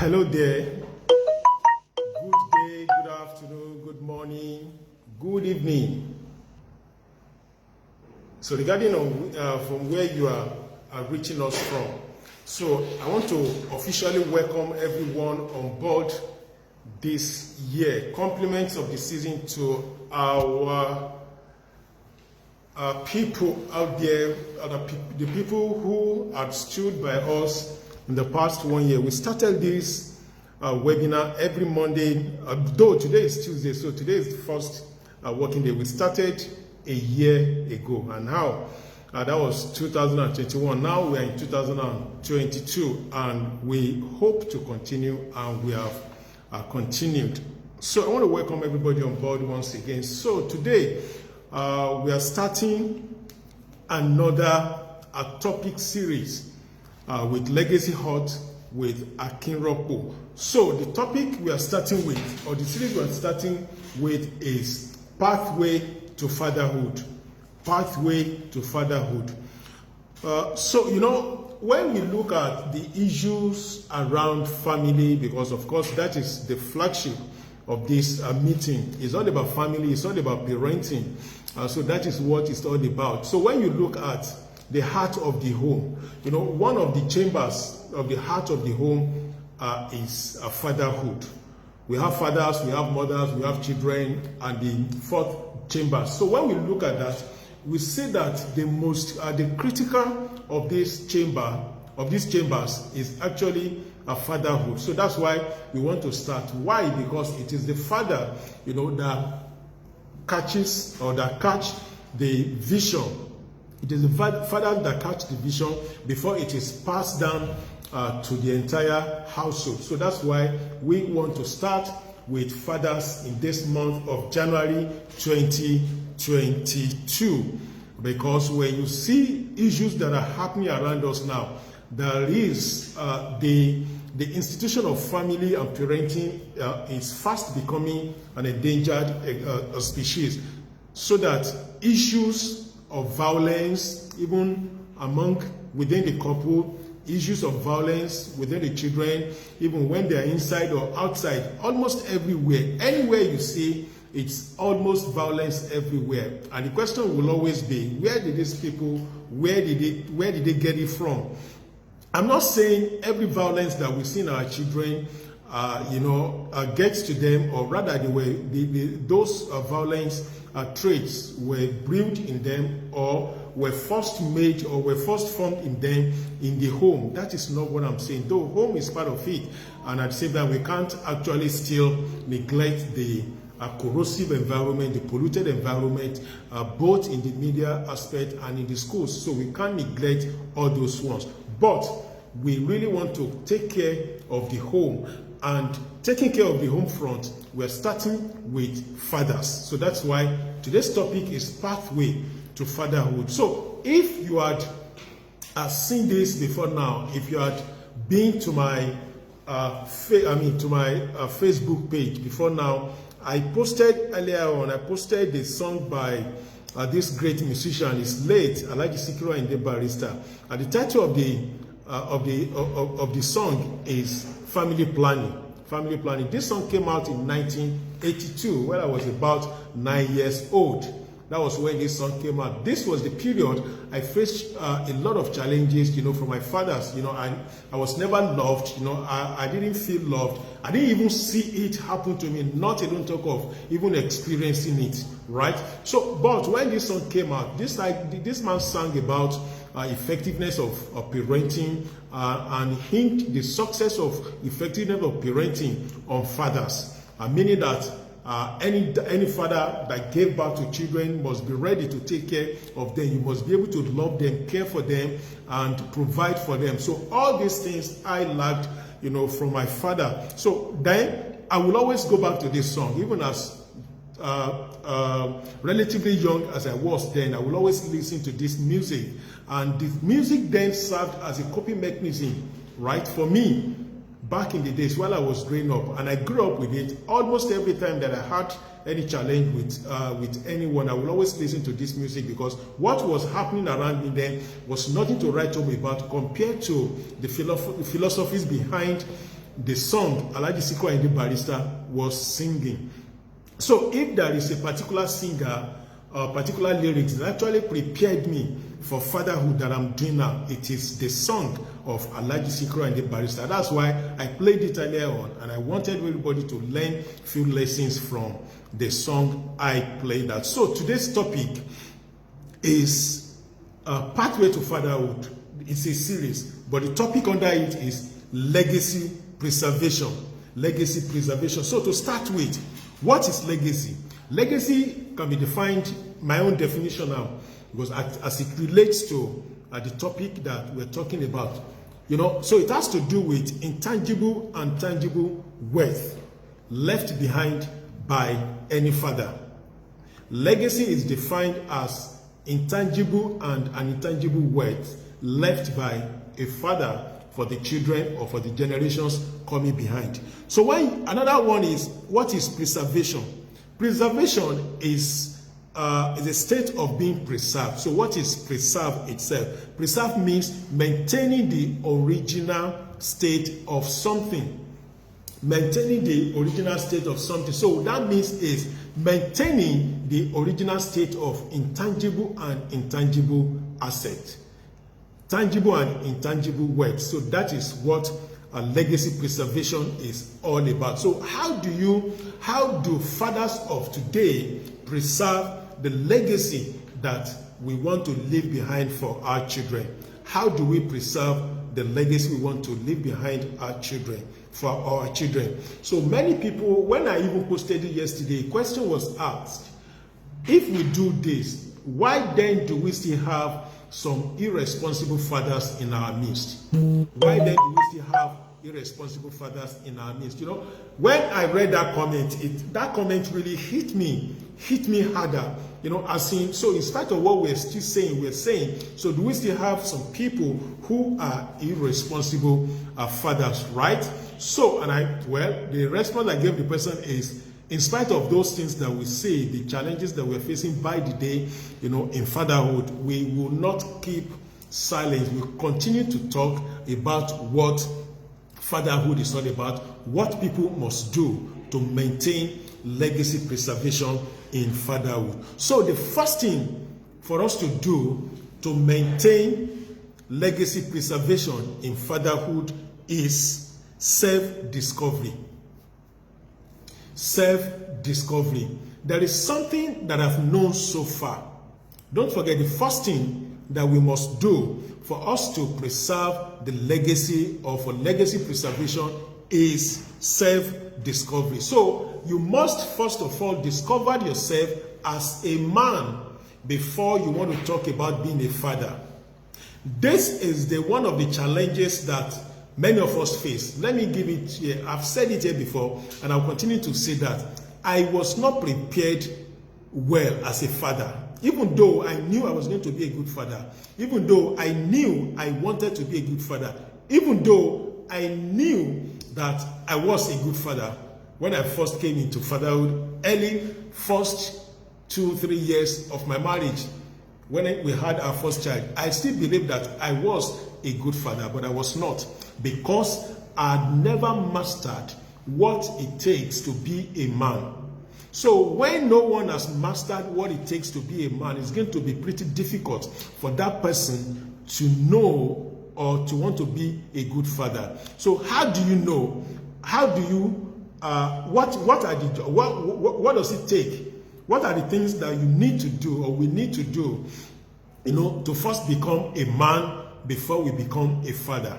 Hello there. Good day, good afternoon, good morning, good evening. So regarding from where you are reaching us from, so I want to officially welcome everyone on board this year. Compliments of the season to our people out there, the people who have stood by us in the past 1 year. We started this webinar every Monday, though today is Tuesday, so today is the first working day. We started a year ago, and now that was 2021. Now we are in 2022, and we hope to continue, and we have continued. So I want to welcome everybody on board once again. So today we are starting another topic series with Legacy Hut with Akinropo. So the topic we are starting with, or the series we are starting with, is Pathway to Fatherhood. Pathway to Fatherhood. So, you know, when we look at the issues around family, because of course that is the flagship of this meeting, it's all about family, it's all about parenting. So that is what it's all about. So when you look at the heart of the home, you know, one of the chambers of the heart of the home is fatherhood. We have fathers, we have mothers, we have children, and the fourth chamber. So when we look at that, we see that the critical of this chamber, of these chambers, is actually a fatherhood. So that's why we want to start. Why? Because it is the father, you know, that catches or that catch the vision. It is the father that catch the vision before it is passed down to the entire household. So that's why we want to start with fathers in this month of January 2022. Because when you see issues that are happening around us now, there is the institution of family and parenting is fast becoming an endangered species. So that issues of violence, even within the couple, issues of violence within the children, even when they are inside or outside, almost everywhere, anywhere you see, it's almost violence everywhere. And the question will always be, where did these people, where did they get it from? I'm not saying every violence that we see in our children gets to them, or rather those violence traits were brewed in them, or were first made, or were first formed in them in the home. That is not what I'm saying, though home is part of it. And at the same time, we can't actually still neglect the corrosive environment, the polluted environment, both in the media aspect and in the schools. So we can't neglect all those ones. But we really want to take care of the home. And taking care of the home front, we're starting with fathers. So that's why today's topic is Pathway to Fatherhood. So if you had seen this before now, if you had been to my Facebook page before now, I posted earlier on, the song by this great musician. Is late, Alhaji Sikiru Ayinde Barrister. And the title of the song is Family Planning. Family Planning. This song came out in 1982 when I was about 9 years old. That was when this song came out. This was the period I faced a lot of challenges, you know, from my fathers. You know, I was never loved. You know, I didn't feel loved. I didn't even see it happen to me, not even talk of even experiencing it, right? So, but when this song came out, this man sang about effectiveness of parenting and hinged the success of effectiveness of parenting on fathers, meaning that any father that gave birth to children must be ready to take care of them. You must be able to love them, care for them, and provide for them. So all these things I lacked, you know, from my father. So then I will always go back to this song, even as relatively young as I was then. I will always listen to this music, and the music then served as a coping mechanism, right, for me back in the days while I was growing up. And I grew up with it. Almost every time that I had any challenge with anyone, I will always listen to this music, because what was happening around me then was nothing to write home about compared to the philosophies behind the song Alhaji Sikiru Ayinde Barrister was singing. So if there is a particular singer or particular lyrics that actually prepared me for fatherhood that I'm doing now, it is the song of Alhaji Sikiru Ayinde Barrister. That's why I played it earlier on, and I wanted everybody to learn a few lessons from the song I played that. So today's topic is Pathway to Fatherhood. It's a series, but the topic under it is legacy preservation. Legacy preservation. So to start with, what is legacy? Legacy can be defined, my own definition now, because as it relates to the topic that we're talking about, so it has to do with intangible and tangible wealth left behind by any father. Legacy is defined as intangible and intangible wealth left by a father for the children or for the generations coming behind. So another one is, what is preservation? Preservation is a state of being preserved. So what is preserve itself? Preserve means maintaining the original state of something. Maintaining the original state of something. So that means is maintaining the original state of intangible and intangible asset. Tangible and intangible wealth. So that is what legacy preservation is all about. So how do fathers of today preserve the legacy that we want to leave behind for our children? How do we preserve the legacy we want to leave behind our children, for our children? So many people, when I even posted it yesterday, a question was asked: if we do this, why then do we still have some irresponsible fathers in our midst? Why then do we still have irresponsible fathers in our midst? When I read that comment, that comment really hit me harder. As in, so in spite of what we're saying, so do we still have some people who are irresponsible fathers, right? So, the response I gave the person is, in spite of those things that we say, the challenges that we're facing by the day, in fatherhood, we will not keep silent. We'll continue to talk about what fatherhood is all about, what people must do to maintain legacy preservation in fatherhood. So the first thing for us to do to maintain legacy preservation in fatherhood is self-discovery. Self-discovery. There is something that I've known so far. Don't forget, the first thing that we must do for us to preserve the legacy, or for legacy preservation, is self-discovery. So you must first of all discover yourself as a man before you want to talk about being a father. This is one of the challenges that many of us face. Let me give it here. I've said it here before, and I'll continue to say that I was not prepared well as a father. Even though I knew I was going to be a good father, even though I knew I wanted to be a good father, even though I knew that I was a good father, when I first came into fatherhood, early first 2-3 years of my marriage, when we had our first child, I still believed that I was a good father, but I was not, because I had never mastered what it takes to be a man. So when no one has mastered what it takes to be a man, it's going to be pretty difficult for that person to know or to want to be a good father. So how do you know? How do you what does it take? What are the things that you need to do, or we need to do, to first become a man before we become a father?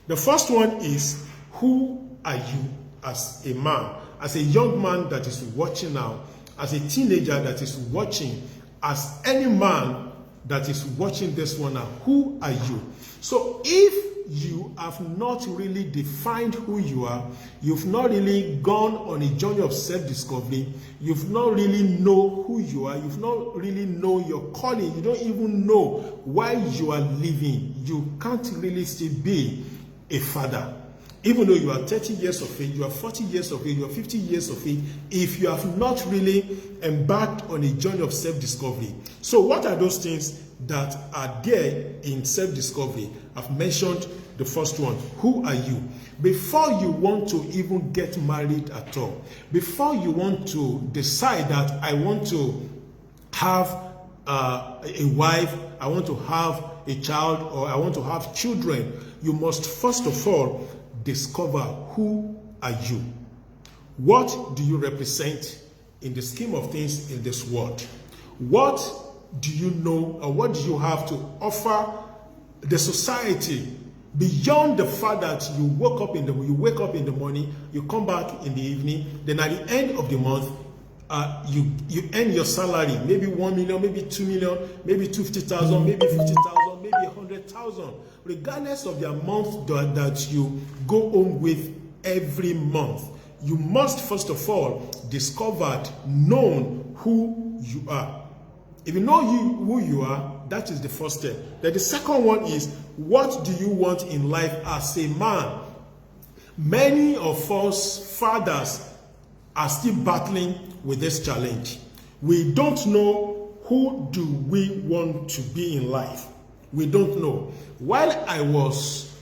The first one is, who are you as a man? As a young man that is watching now, as a teenager that is watching, as any man that is watching this one now, who are you? So if you have not really defined who you are, you've not really gone on a journey of self-discovery, you've not really know who you are, you've not really know your calling, you don't even know why you are living, you can't really still be a father. Even though you are 30 years of age, you are 40 years of age, you are 50 years of age, if you have not really embarked on a journey of self-discovery. So what are those things? that are there in self-discovery. I've mentioned the first one. Who are you? Before you want to even get married at all, before you want to decide that I want to have a wife, I want to have a child, or I want to have children, you must first of all discover who are you. What do you represent in the scheme of things in this world? What do you know, or what do you have to offer the society beyond the fact that you wake up in the morning, you come back in the evening, then at the end of the month, you earn your salary, maybe 1 million, maybe 2 million, maybe 250,000, maybe 50,000, maybe 100,000, regardless of the amount that you go home with every month. You must first of all discover, known who you are. If you know who you are, that is the first step. Then the second one is, what do you want in life as a man? Many of us fathers are still battling with this challenge. We don't know who do we want to be in life. We don't know. While I was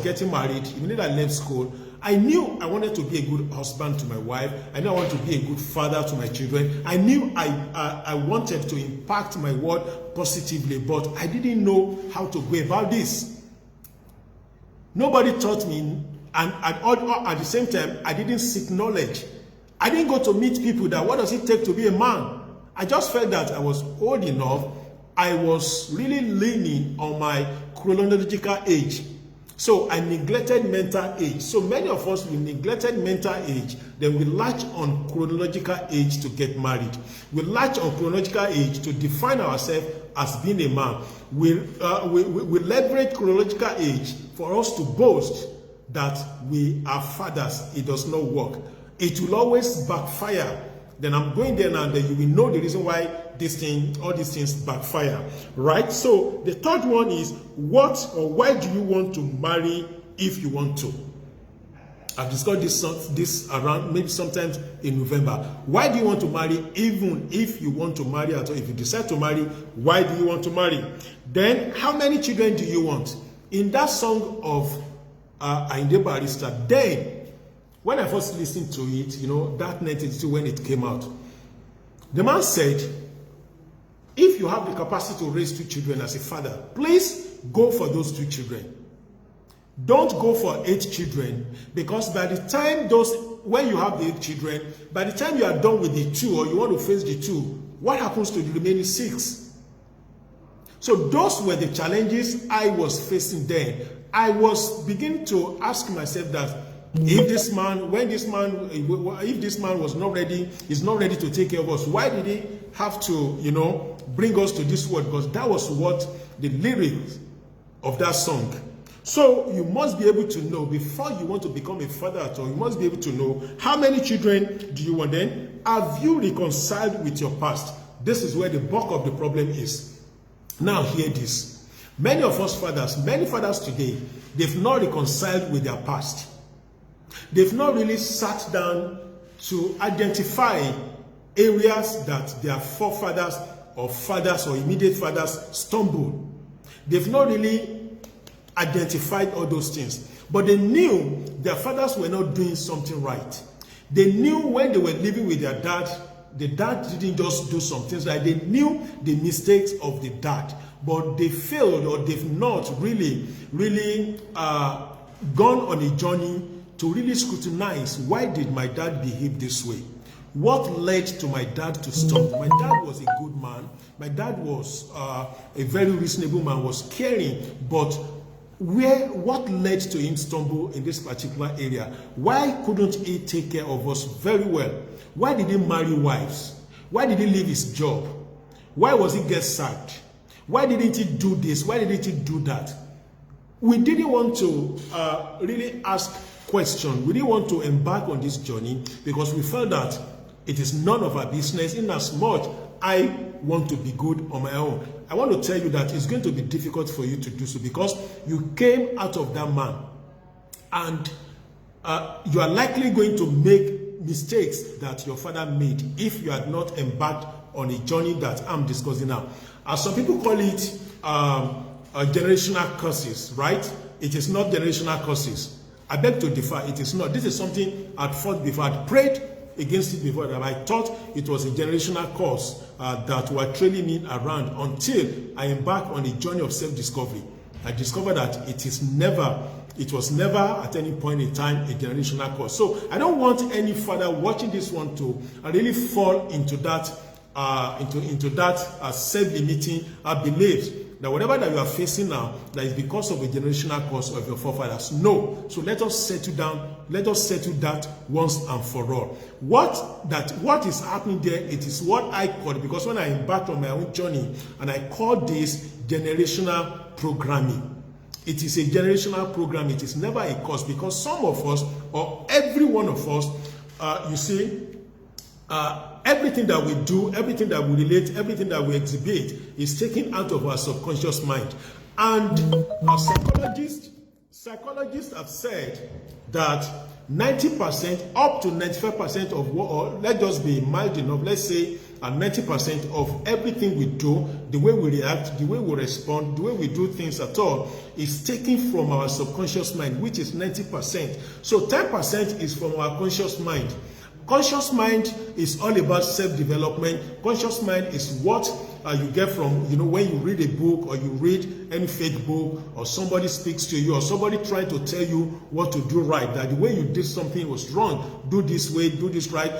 getting married, immediately I left school, I knew I wanted to be a good husband to my wife. I knew I wanted to be a good father to my children. I knew I wanted to impact my world positively, but I didn't know how to go about this. Nobody taught me, and at the same time, I didn't seek knowledge. I didn't go to meet people that what does it take to be a man. I just felt that I was old enough. I was really leaning on my chronological age. So I neglected mental age. So many of us, we neglected mental age, then we latch on chronological age to get married. We latch on chronological age to define ourselves as being a man. We leverage chronological age for us to boast that we are fathers. It does not work. It will always backfire. Then I'm going there now, and then you will know the reason why all these things backfire, right? So the third one is, what or why do you want to marry if you want to? I've discussed this around maybe sometimes in November. Why do you want to marry even if you want to marry at all? If you decide to marry, why do you want to marry? Then how many children do you want? In that song of Ayinde Barrister, then when I first listened to it, that 1982 when it came out, the man said, if you have the capacity to raise 2 children as a father, please go for those 2 children. Don't go for 8 children, because by the time when you have the 8 children, by the time you are done with the 2, or you want to face the 2, what happens to the remaining 6? So those were the challenges I was facing then. I was beginning to ask myself that, if this man was not ready, is not ready to take care of us, why did he have to, bring us to this world? Because that was what the lyrics of that song. So you must be able to know, before you want to become a father at all, you must be able to know, how many children do you want? Then, have you reconciled with your past? This is where the bulk of the problem is. Now hear this. Many of us fathers, many fathers today, they've not reconciled with their past. They've not really sat down to identify areas that their forefathers or fathers or immediate fathers stumbled. They've not really identified all those things. But they knew their fathers were not doing something right. They knew when they were living with their dad, the dad didn't just do some things right. They knew the mistakes of the dad. But they failed, or they've not really gone on a journey to really scrutinize, why did my dad behave this way? What led to my dad to stop? My dad was a good man. My dad was a very reasonable man, was caring, but what led to him stumble in this particular area? Why couldn't he take care of us very well? Why did he marry wives? Why did he leave his job? Why was he get sacked? Why didn't he do this? Why didn't he do that? We didn't want to really ask questions. We didn't want to embark on this journey because we felt that it is none of our business, in as much I want to be good on my own. I want to tell you that it's going to be difficult for you to do so, because you came out of that man, and you are likely going to make mistakes that your father made if you had not embarked on a journey that I'm discussing now. Some people call it generational curses, right? It is not generational curses. I beg to differ. It is not. This is something I'd fought before. I'd prayed against it before, that I thought it was a generational curse that were trailing me around until I embarked on a journey of self-discovery. I discovered that it was never at any point in time a generational curse. So I don't want any father watching this one to really fall into that self-limiting belief that whatever that you are facing now, that is because of a generational curse of your forefathers. No. So let us settle down. Let us settle that once and for all. What is happening there, it is what I call it, because when I embarked on my own journey, and I call this generational programming. It is a generational program. It is never a curse, because some of us, or every one of us, you see, everything that we do, everything that we relate, everything that we exhibit is taken out of our subconscious mind. And our psychologists have said that 90% up to 95% of what, or let's just be mild enough, let's say 90% of everything we do, the way we react, the way we respond, the way we do things at all, is taken from our subconscious mind, which is 90%. So 10% is from our conscious mind. Conscious mind is all about self-development. Conscious mind is what you get from, when you read a book, or you read any faith book, or somebody speaks to you, or somebody tries to tell you what to do right, that the way you did something was wrong, do this way, do this right.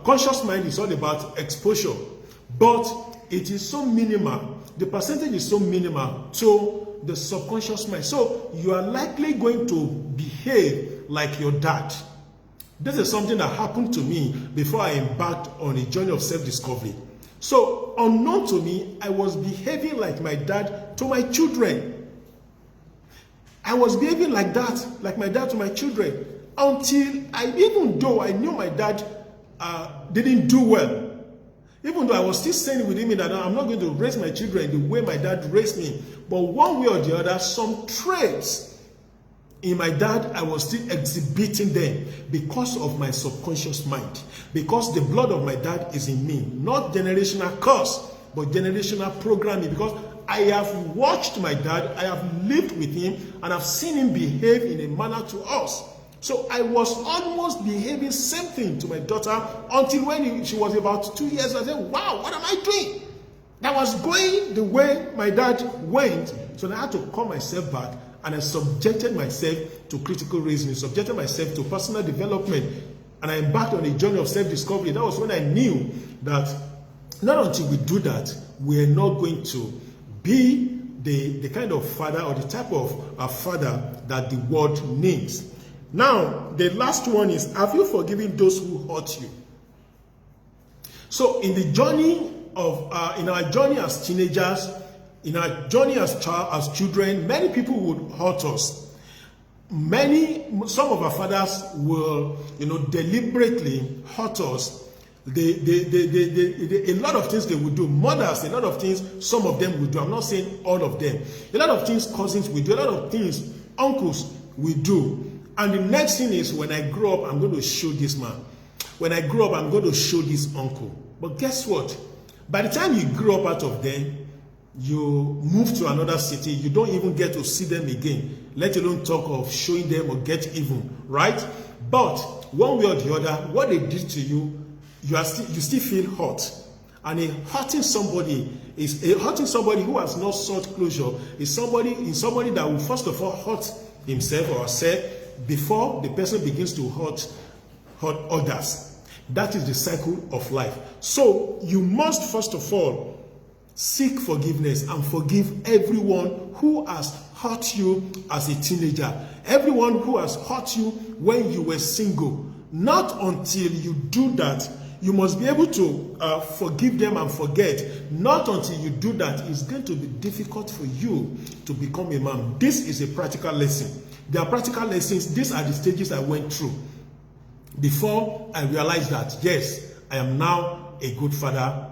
Conscious mind is all about exposure, but it is so minimal. The percentage is so minimal to the subconscious mind. So you are likely going to behave like your dad. This is something that happened to me before I embarked on a journey of self-discovery. So, unknown to me, I was behaving like my dad to my children. I was behaving like that, like my dad to my children, until even though I knew my dad didn't do well, even though I was still saying within me that I'm not going to raise my children the way my dad raised me, but one way or the other, some traits in my dad, I was still exhibiting them because of my subconscious mind. Because the blood of my dad is in me. Not generational curse, but generational programming. Because I have watched my dad, I have lived with him, and I've seen him behave in a manner to us. So I was almost behaving same thing to my daughter until when she was about 2 years. I said, wow, what am I doing? That was going the way my dad went. So I had to call myself back. And I subjected myself to critical reasoning, subjected myself to personal development, and I embarked on a journey of self-discovery. That was when I knew that not until we do that, we're not going to be the kind of father or the type of father that the world needs. Now, the last one is, have you forgiven those who hurt you? So in the journey of, in our journey as teenagers, in our journey as children, many people would hurt us. Some of our fathers will, deliberately hurt us. A lot of things they would do. Mothers, a lot of things, some of them would do. I'm not saying all of them. A lot of things cousins will do. A lot of things uncles will do. And the next thing is, when I grow up, I'm going to show this man. When I grow up, I'm going to show this uncle. But guess what? By the time you grow up out of them, you move to another city, you don't even get to see them again, let alone talk of showing them or get even, right? But one way or the other, what they did to you, you still feel hurt. And hurting somebody who has not sought closure is somebody that will first of all hurt himself or herself before the person begins to hurt others. That is the cycle of life. So you must first of all seek forgiveness and forgive everyone who has hurt you as a teenager. Everyone who has hurt you when you were single. Not until you do that, you must be able to forgive them and forget. Not until you do that, it's going to be difficult for you to become a man. This is a practical lesson. There are practical lessons. These are the stages I went through before I realized that, yes, I am now a good father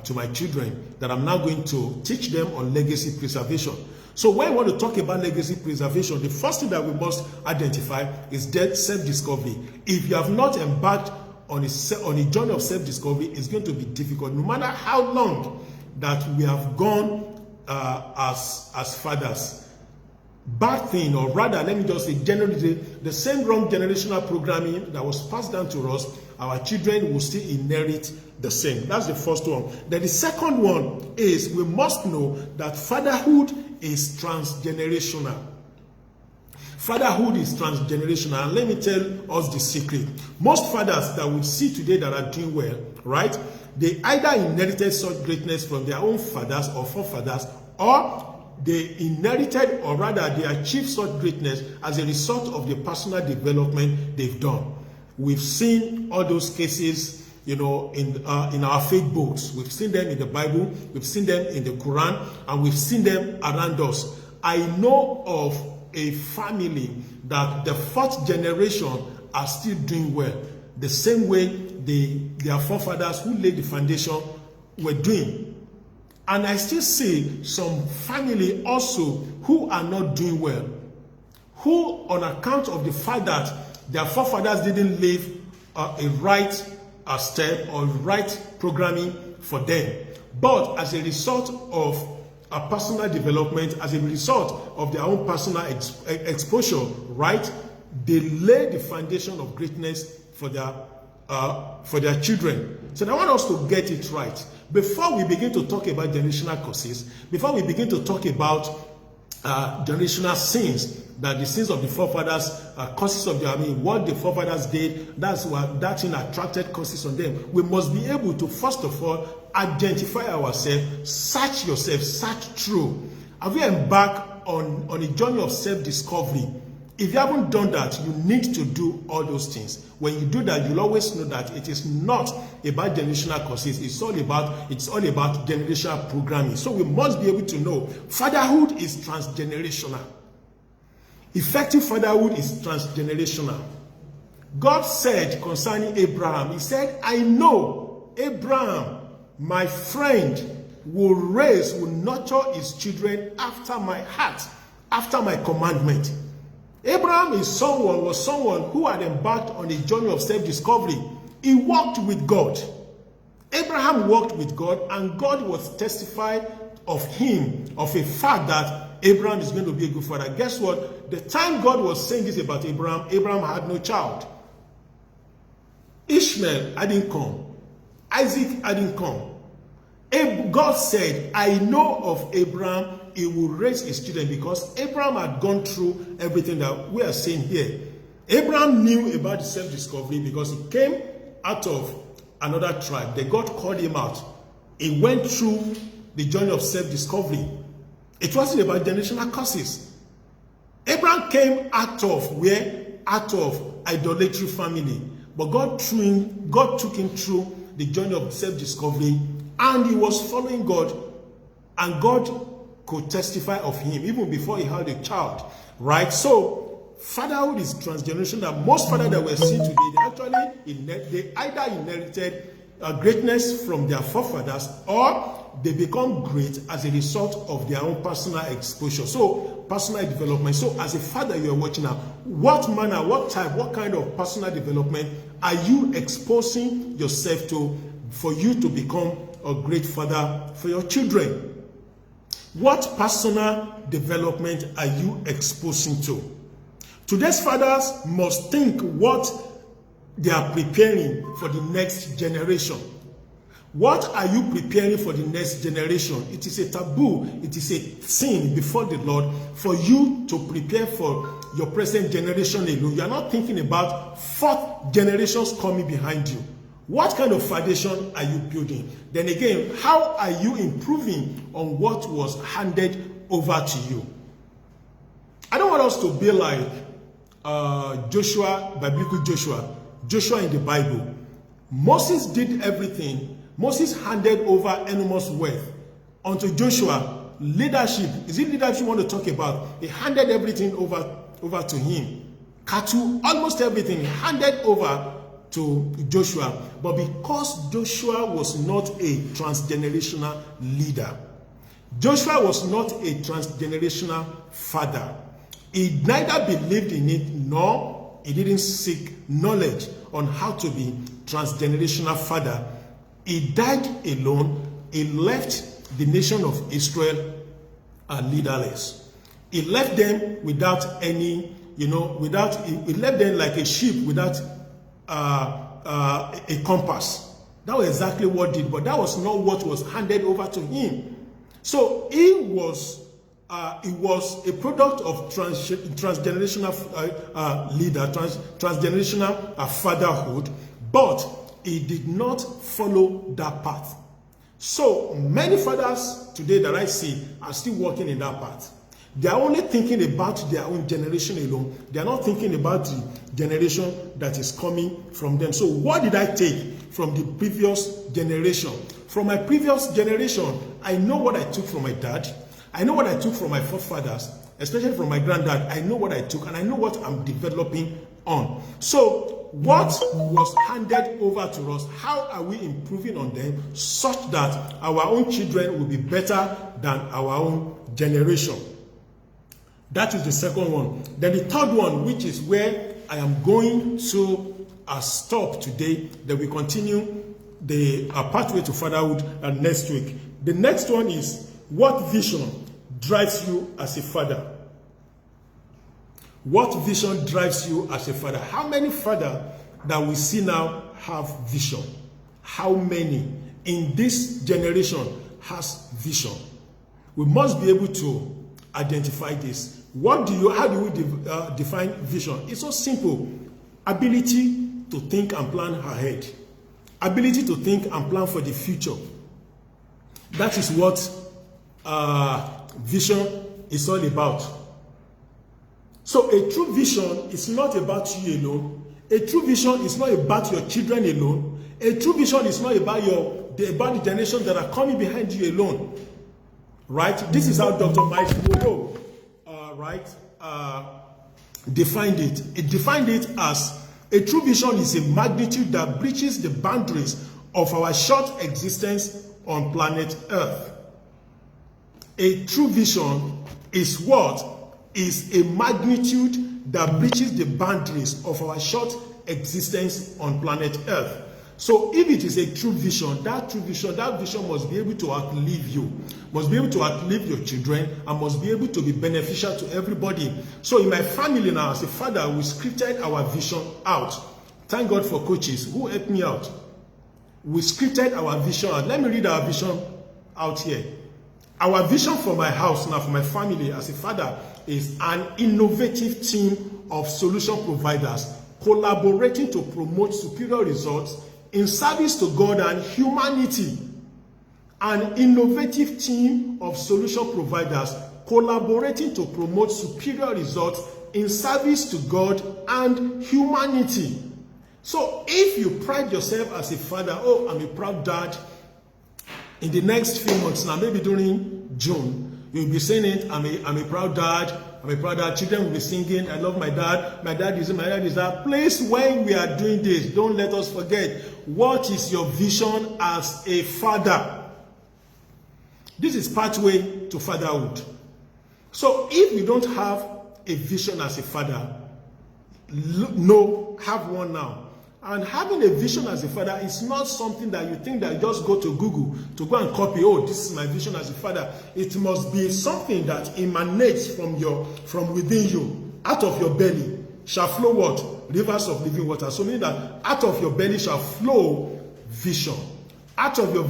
to my children, that I'm now going to teach them on legacy preservation. So when we want to talk about legacy preservation, the first thing that we must identify is self-discovery. If you have not embarked on a journey of self-discovery, it's going to be difficult. No matter how long that we have gone as fathers. Bad thing, or rather, let me just say, generally, the same wrong generational programming that was passed down to us, our children will still inherit the same. That's the first one. Then the second one is we must know that fatherhood is transgenerational. Fatherhood is transgenerational, and let me tell us the secret. Most fathers that we see today that are doing well, right? They either inherited such greatness from their own fathers or forefathers, or they inherited, or rather they achieved such greatness as a result of the personal development they've done. We've seen all those cases, in our faith books. We've seen them in the Bible, we've seen them in the Quran, and we've seen them around us. I know of a family that the fourth generation are still doing well, the same way their forefathers who laid the foundation were doing. And I still see some family also who are not doing well, who on account of the fact that their forefathers didn't leave a right step or right programming for them. But as a result of a personal development, as a result of their own personal exposure, right, they lay the foundation of greatness for their children. So I want us to get it right. Before we begin to talk about generational curses, before we begin to talk about generational sins, that the sins of the forefathers, curses of what the forefathers did, that thing attracted curses on them. We must be able to, first of all, identify ourselves, search yourself, search through. Have you embarked on a journey of self-discovery? If you haven't done that, you need to do all those things. When you do that, you'll always know that it is not about generational curses. It's all about generational programming. So we must be able to know fatherhood is transgenerational. Effective fatherhood is transgenerational. God said concerning Abraham, he said, I know Abraham, my friend, will nurture his children after my heart, after my commandment. Abraham was someone who had embarked on a journey of self-discovery. He walked with God. Abraham walked with God, and God was testified of him, of a fact that Abraham is going to be a good father. Guess what? The time God was saying this about Abraham, Abraham had no child. Ishmael hadn't come. Isaac hadn't come. God said, I know of Abraham, he will raise his children, because Abraham had gone through everything that we are saying here. Abraham knew about self-discovery because he came out of another tribe. Then God called him out. He went through the journey of self-discovery. It wasn't about generational curses. Abraham came out of where? Out of idolatry family. But God took him through the journey of self-discovery, and he was following God, and God could testify of him even before he had a child, right? So fatherhood is transgenerational. Most fathers that we're seeing today, they either inherited greatness from their forefathers, or they become great as a result of their own personal exposure. So personal development. So as a father, you are watching now, what manner, what type, what kind of personal development are you exposing yourself to for you to become a great father for your children? What personal development are you exposing to? Today's fathers must think what they are preparing for the next generation. What are you preparing for the next generation? It is a taboo, it is a sin before the Lord for you to prepare for your present generation alone. You are not thinking about fourth generations coming behind you. What kind of foundation are you building? Then again, how are you improving on what was handed over to you? I don't want us to be like Joshua, biblical Joshua in the Bible. Moses did everything. Moses handed over enormous wealth unto Joshua. Leadership, is it leadership you want to talk about? He handed everything over to him. Cattle, almost everything, he handed over to Joshua. But because Joshua was not a transgenerational leader, Joshua was not a transgenerational father, he neither believed in it, nor he didn't seek knowledge on how to be transgenerational father. He died alone. He left the nation of Israel leaderless. He left them without any, he left them like a sheep without a compass. That was exactly what he did, but that was not what was handed over to him. So he was a product of transgenerational transgenerational fatherhood, but he did not follow that path. So many fathers today that I see are still working in that path. They are only thinking about their own generation alone. They are not thinking about the generation that is coming from them. So what did I take from the previous generation? From my previous generation, I know what I took from my dad. I know what I took from my forefathers, especially from my granddad. I know what I took, and I know what I'm developing on. So what was handed over to us, how are we improving on them such that our own children will be better than our own generation? That is the second one. Then the third one, which is where I am going to stop today, then we continue the pathway to fatherhood next week. The next one is, what vision drives you as a father? What vision drives you as a father? How many fathers that we see now have vision? How many in this generation has vision? We must be able to identify this. How do we define vision? It's so simple. Ability to think and plan ahead. Ability to think and plan for the future. That is what vision is all about. So a true vision is not about you alone. A true vision is not about your children alone. A true vision is not about the generation that are coming behind you alone. Right? This is how Dr. Mike Moyo defined it. It defined it as a true vision is a magnitude that breaches the boundaries of our short existence on planet Earth. A true vision is what? Is a magnitude that breaches the boundaries of our short existence on planet Earth. So if it is a true vision, that vision must be able to outlive you, must be able to outlive your children, and must be able to be beneficial to everybody. So in my family now, as a father, we scripted our vision out. Thank God for coaches who helped me out. We scripted our vision out. Let me read our vision out here. Our vision for my house now, for my family as a father, is an innovative team of solution providers collaborating to promote superior results in service to God and humanity. An innovative team of solution providers collaborating to promote superior results in service to God and humanity. So if you pride yourself as a father, oh, I'm a proud dad, in the next few months now, maybe during June, you'll be saying it, I'm a proud dad, I'm a proud dad. Children will be singing, I love my dad is that. Please, when we are doing this, don't let us forget, what is your vision as a father? This is pathway to fatherhood. So if you don't have a vision as a father, no, have one now. And having a vision as a father is not something that you think that you just go to Google to go and copy. Oh, this is my vision as a father. It must be something that emanates from within you. Out of your belly shall flow what? Rivers of living water. So meaning that out of your belly shall flow vision. Out of your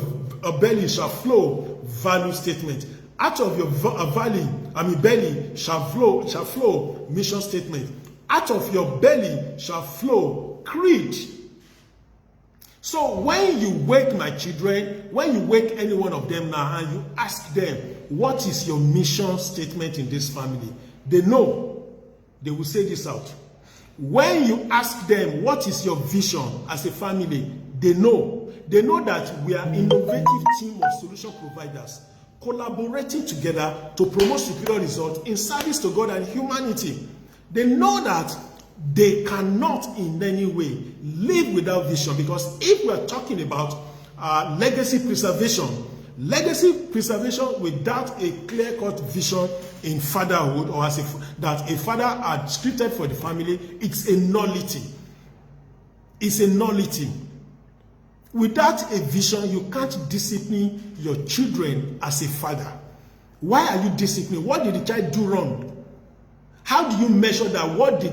belly shall flow value statement. Out of your belly shall flow mission statement. Out of your belly shall flow creed. So when you wake my children, when you wake any one of them now and you ask them, what is your mission statement in this family? They know. They will say this out. When you ask them, what is your vision as a family? They know. They know that we are an innovative team of solution providers collaborating together to promote superior results in service to God and humanity. They know that they cannot in any way live without vision, because if we are talking about legacy preservation without a clear-cut vision in fatherhood, or that a father had scripted for the family, it's a nullity. It's a nullity. Without a vision, you can't discipline your children as a father. Why are you disciplining? What did the child do wrong? How do you measure that what the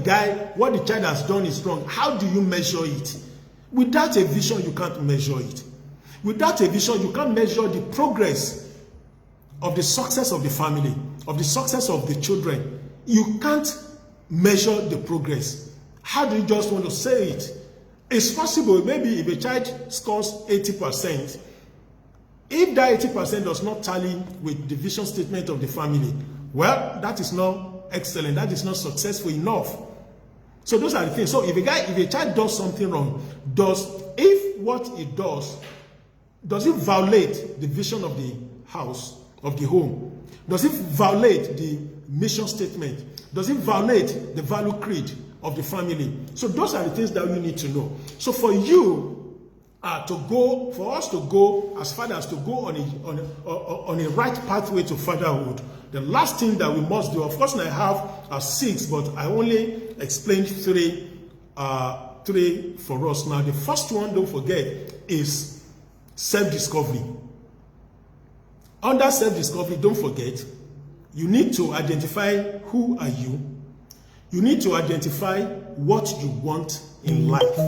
child has done is wrong? How do you measure it? Without a vision, you can't measure it. Without a vision, you can't measure the progress of the success of the family, of the success of the children. You can't measure the progress. How do you just want to say it? It's possible, maybe if a child scores 80%, if that 80% does not tally with the vision statement of the family, well, that is not excellent, that is not successful enough. So those are the things. So if a child does something wrong, if what it does it violate the vision of the house, of the home? Does it violate the mission statement? Does it violate the value creed of the family? So those are the things that we need to know. So for you for us to go as fathers, to go on a right pathway to fatherhood, the last thing that we must do, of course I have 6, but I only explained 3 for us. Now the first one, don't forget, is self-discovery. Under self-discovery, don't forget, you need to identify who are you. You need to identify what you want in life.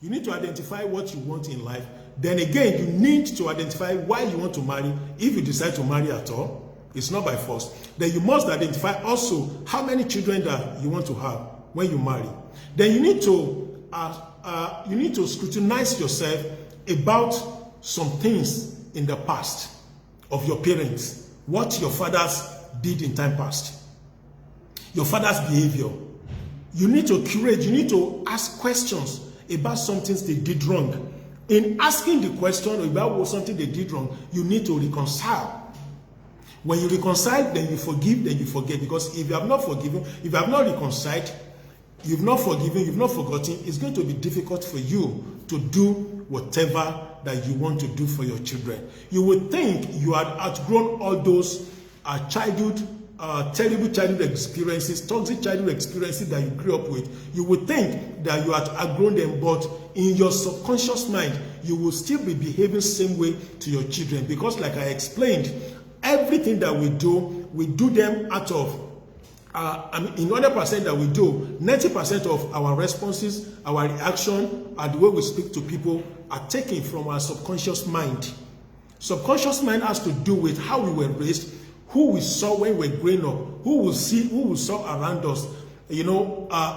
You need to identify what you want in life. Then again, you need to identify why you want to marry. If you decide to marry at all, it's not by force. Then you must identify also how many children that you want to have when you marry. Then you need to scrutinize yourself about some things in the past of your parents, what your fathers did in time past, your father's behavior. You need to curate, you need to ask questions about some things they did wrong. In asking the question about something they did wrong, you need to reconcile. When you reconcile, then you forgive, then you forget. Because if you have not forgiven, if you have not reconciled, you've not forgiven, you've not forgotten, it's going to be difficult for you to do whatever that you want to do for your children. You would think you had outgrown all those terrible childhood experiences, toxic childhood experiences that you grew up with. You would think that you had outgrown them, but in your subconscious mind, you will still be behaving same way to your children. Because like I explained, everything that we do them out of in 100% that we do, 90% of our responses, our reaction, and the way we speak to people are taken from our subconscious mind. Subconscious mind has to do with how we were raised, who we saw when we were growing up, who we saw around us,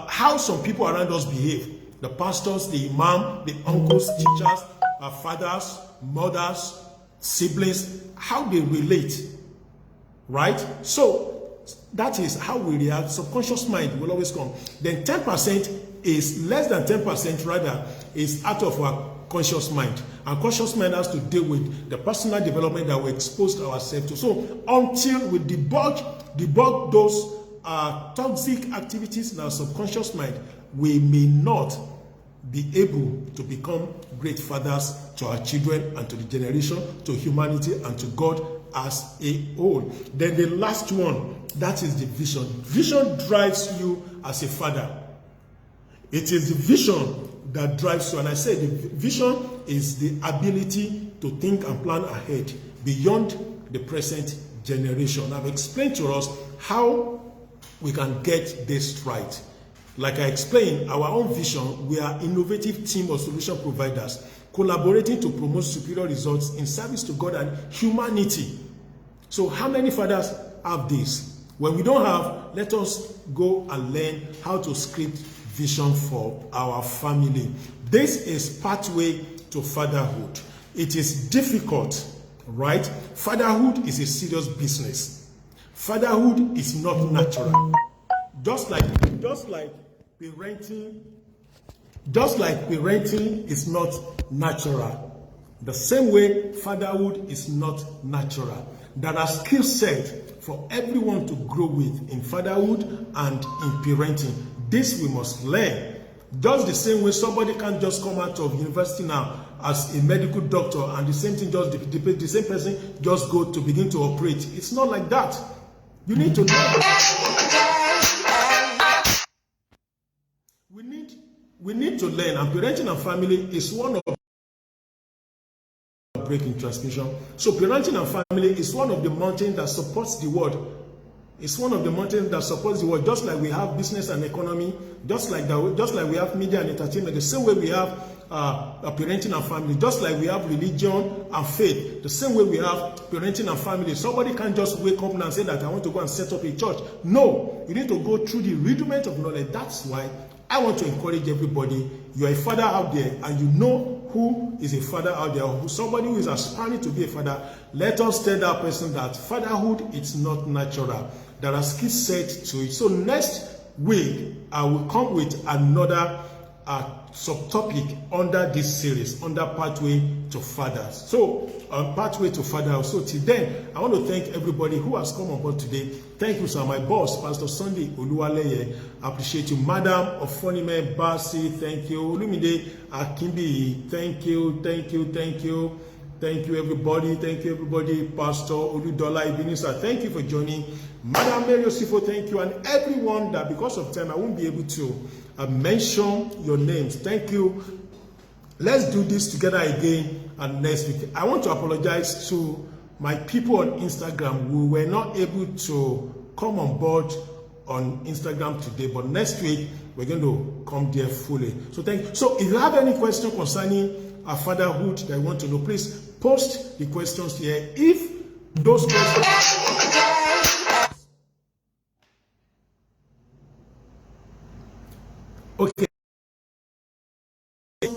how some people around us behave. The pastors, the imam, the uncles, teachers, our fathers, mothers, siblings, how they relate, right? So that is how we react. Subconscious mind will always come. Then 10% is less than 10% rather is out of our conscious mind. And conscious mind has to deal with the personal development that we exposed ourselves to. So until we debug those toxic activities in our subconscious mind, we may not be able to become great fathers to our children and to the generation, to humanity and to God as a whole. Then the last one, that is the vision. Vision drives you as a father. It is the vision that drives you. And I say the vision is the ability to think and plan ahead beyond the present generation. I've explained to us how we can get this right. Like I explained, our own vision, we are innovative team of solution providers collaborating to promote superior results in service to God and humanity. So how many fathers have this? When we don't have, let us go and learn how to script vision for our family. This is pathway to fatherhood. It is difficult, right? Fatherhood is a serious business. Fatherhood is not natural. Just like parenting is not natural. The same way fatherhood is not natural. There are skill sets for everyone to grow with in fatherhood and in parenting. This we must learn. Just the same way somebody can't just come out of university now as a medical doctor and the same thing just the same person just go to begin to operate. It's not like that. You need to learn. We need to learn, and parenting and family is one of break in transmission. So parenting and family is one of the mountains that supports the world. It's one of the mountains that supports the world. Just like we have business and economy, just like we have media and entertainment, the same way we have parenting and family, just like we have religion and faith, the same way we have parenting and family. Somebody can't just wake up and say that I want to go and set up a church. No, you need to go through the rudiment of knowledge. That's why I want to encourage everybody. You are a father out there, and you know who is a father out there, or somebody who is aspiring to be a father. Let us tell that person that fatherhood is not natural. There are skill sets to it. So next week, I will come with another subtopic under this series, under Pathway to Fathers. So, Pathway to Fatherhood. So till then, I want to thank everybody who has come on board today. Thank you, sir. My boss, Pastor Sunday Oluwaleye. I appreciate you. Madam Ofonime Basi, thank you. Olumide Akimbi, thank you, thank you, thank you. Thank you, everybody. Thank you, everybody. Pastor Oludola Ibinisa, thank you for joining. Madam Mary Osifo, thank you. And everyone that, because of time, I won't be able to mention your names. Thank you. Let's do this together again and next week. I want to apologize to my people on Instagram who were not able to come on board on Instagram today, but next week we're going to come there fully. So thank you. So if you have any question concerning our fatherhood that you want to know, please post the questions here. If those questions okay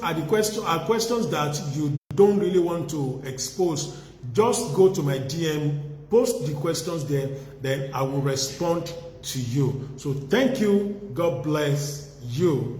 are questions that you don't really want to expose, just go to my DM, post the questions there, then I will respond to you. So thank you. God bless you.